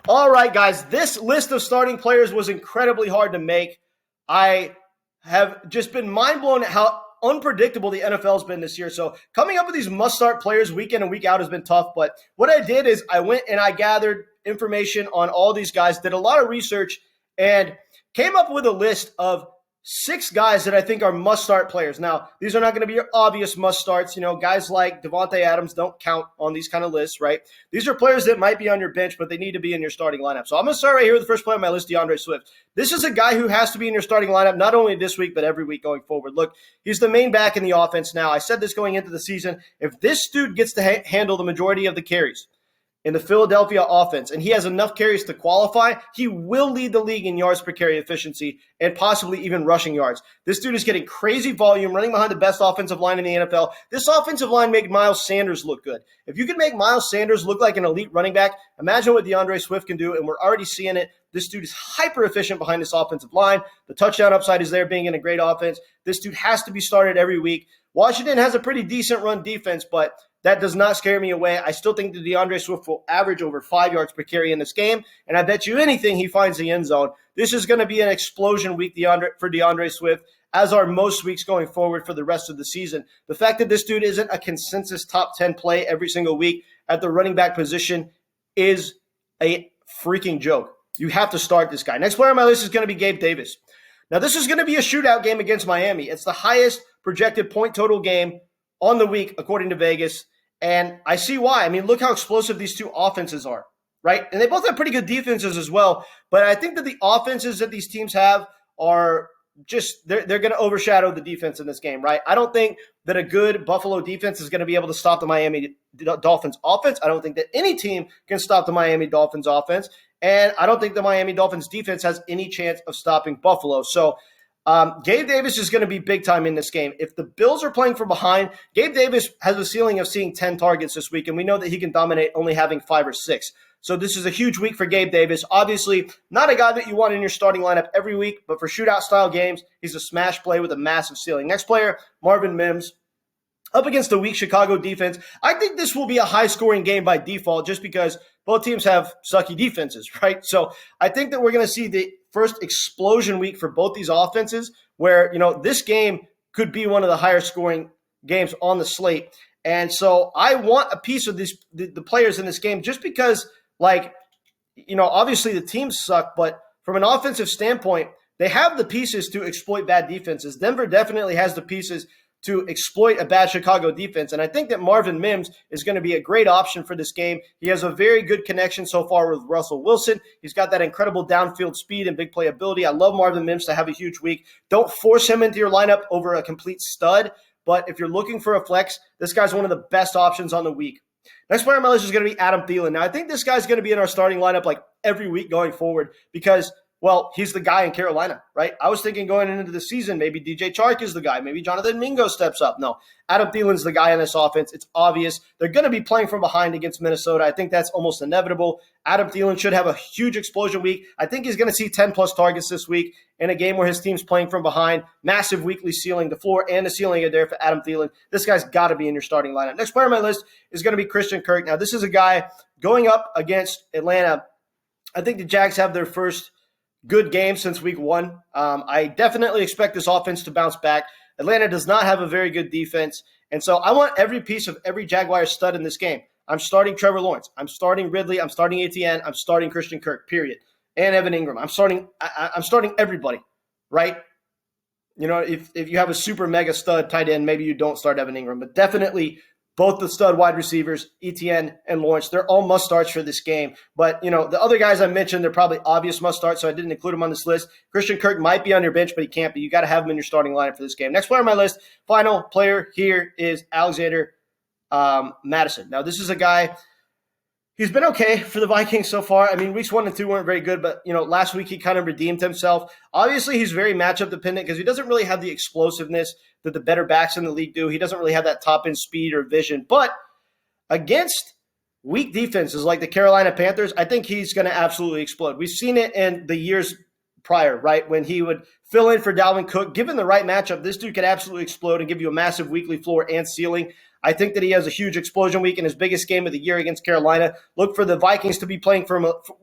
All right, guys, this list of starting players was incredibly hard to make. I have just been mind blown at how unpredictable the NFL has been this year. So coming up with these must-start players week in and week out has been tough. But what I did is I went and I gathered information on all these guys, did a lot of research, and came up with a list of 6 guys that I think are must-start players. Now, these are not going to be your obvious must-starts. You know, guys like Devontae Adams don't count on these kind of lists, right? These are players that might be on your bench, but they need to be in your starting lineup. So I'm going to start right here with the first player on my list, DeAndre Swift. This is a guy who has to be in your starting lineup, not only this week, but every week going forward. Look, he's the main back in the offense now. I said this going into the season. If this dude gets to handle the majority of the carries in the Philadelphia offense, and he has enough carries to qualify, he will lead the league in yards per carry efficiency and possibly even rushing yards. This dude is getting crazy volume, running behind the best offensive line in the NFL. This offensive line made Miles Sanders look good. If you can make Miles Sanders look like an elite running back, imagine what DeAndre Swift can do, and we're already seeing it. This dude is hyper efficient behind this offensive line. The touchdown upside is there, being in a great offense. This dude has to be started every week. Washington has a pretty decent run defense, but that does not scare me away. I still think that DeAndre Swift will average over 5 yards per carry in this game, and I bet you anything he finds the end zone. This is going to be an explosion week for DeAndre Swift, as are most weeks going forward for the rest of the season. The fact that this dude isn't a consensus top 10 play every single week at the running back position is a freaking joke. You have to start this guy. Next player on my list is going to be Gabe Davis. Now, this is going to be a shootout game against Miami. It's the highest projected point total game on the week, according to Vegas. And I see why. I mean, look how explosive these two offenses are, right? And they both have pretty good defenses as well. But I think that the offenses that these teams have are just, they're going to overshadow the defense in this game, right? I don't think that a good Buffalo defense is going to be able to stop the Miami Dolphins offense. I don't think that any team can stop the Miami Dolphins offense. And I don't think the Miami Dolphins defense has any chance of stopping Buffalo. So Gabe Davis is going to be big time in this game. If the Bills are playing from behind, Gabe Davis has a ceiling of seeing 10 targets this week, and we know that he can dominate only having 5 or 6. So this is a huge week for Gabe Davis. Obviously, not a guy that you want in your starting lineup every week, but for shootout-style games, he's a smash play with a massive ceiling. Next player, Marvin Mims. Up against the weak Chicago defense, I think this will be a high-scoring game by default just because both teams have sucky defenses, right? So I think that we're going to see the first explosion week for both these offenses where, this game could be one of the higher-scoring games on the slate. And so I want a piece of the players in this game just because, obviously the teams suck, but from an offensive standpoint, they have the pieces to exploit bad defenses. Denver definitely has the pieces to exploit a bad Chicago defense. And I think that Marvin Mims is going to be a great option for this game. He has a very good connection so far with Russell Wilson. He's got that incredible downfield speed and big playability. I love Marvin Mims to have a huge week. Don't force him into your lineup over a complete stud. But if you're looking for a flex, this guy's one of the best options on the week. Next player on my list is going to be Adam Thielen. Now, I think this guy's going to be in our starting lineup like every week going forward because – he's the guy in Carolina, right? I was thinking going into the season, maybe DJ Chark is the guy. Maybe Jonathan Mingo steps up. No, Adam Thielen's the guy in this offense. It's obvious. They're going to be playing from behind against Minnesota. I think that's almost inevitable. Adam Thielen should have a huge explosion week. I think he's going to see 10-plus targets this week in a game where his team's playing from behind. Massive weekly ceiling. The floor and the ceiling are there for Adam Thielen. This guy's got to be in your starting lineup. Next player on my list is going to be Christian Kirk. Now, this is a guy going up against Atlanta. I think the Jags have their first good game since week 1. I definitely expect this offense to bounce back. Atlanta does not have a very good defense. And so I want every piece of every Jaguar stud in this game. I'm starting Trevor Lawrence. I'm starting Ridley. I'm starting Etienne. I'm starting Christian Kirk, period. And Evan Ingram. I'm starting everybody, right? If you have a super mega stud tight end, maybe you don't start Evan Ingram. But definitely both the stud wide receivers, Etienne and Lawrence, they're all must-starts for this game. But, the other guys I mentioned, they're probably obvious must-starts, so I didn't include them on this list. Christian Kirk might be on your bench, but he can't be. You got to have him in your starting lineup for this game. Next player on my list, final player here is Alexander Madison. Now, this is a guy – he's been okay for the Vikings so far. I mean, weeks 1 and 2 weren't very good, but, last week he kind of redeemed himself. Obviously, he's very matchup dependent because he doesn't really have the explosiveness that the better backs in the league do. He doesn't really have that top-end speed or vision. But against weak defenses like the Carolina Panthers, I think he's going to absolutely explode. We've seen it in the years prior, right, when he would fill in for Dalvin Cook. Given the right matchup, this dude could absolutely explode and give you a massive weekly floor and ceiling. I think that he has a huge explosion week in his biggest game of the year against Carolina. Look for the Vikings to be playing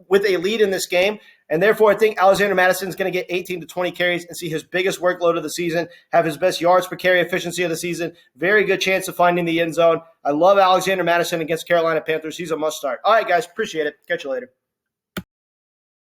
with a lead in this game. And therefore, I think Alexander Madison is going to get 18 to 20 carries and see his biggest workload of the season, have his best yards per carry efficiency of the season. Very good chance of finding the end zone. I love Alexander Madison against Carolina Panthers. He's a must start. All right, guys. Appreciate it. Catch you later.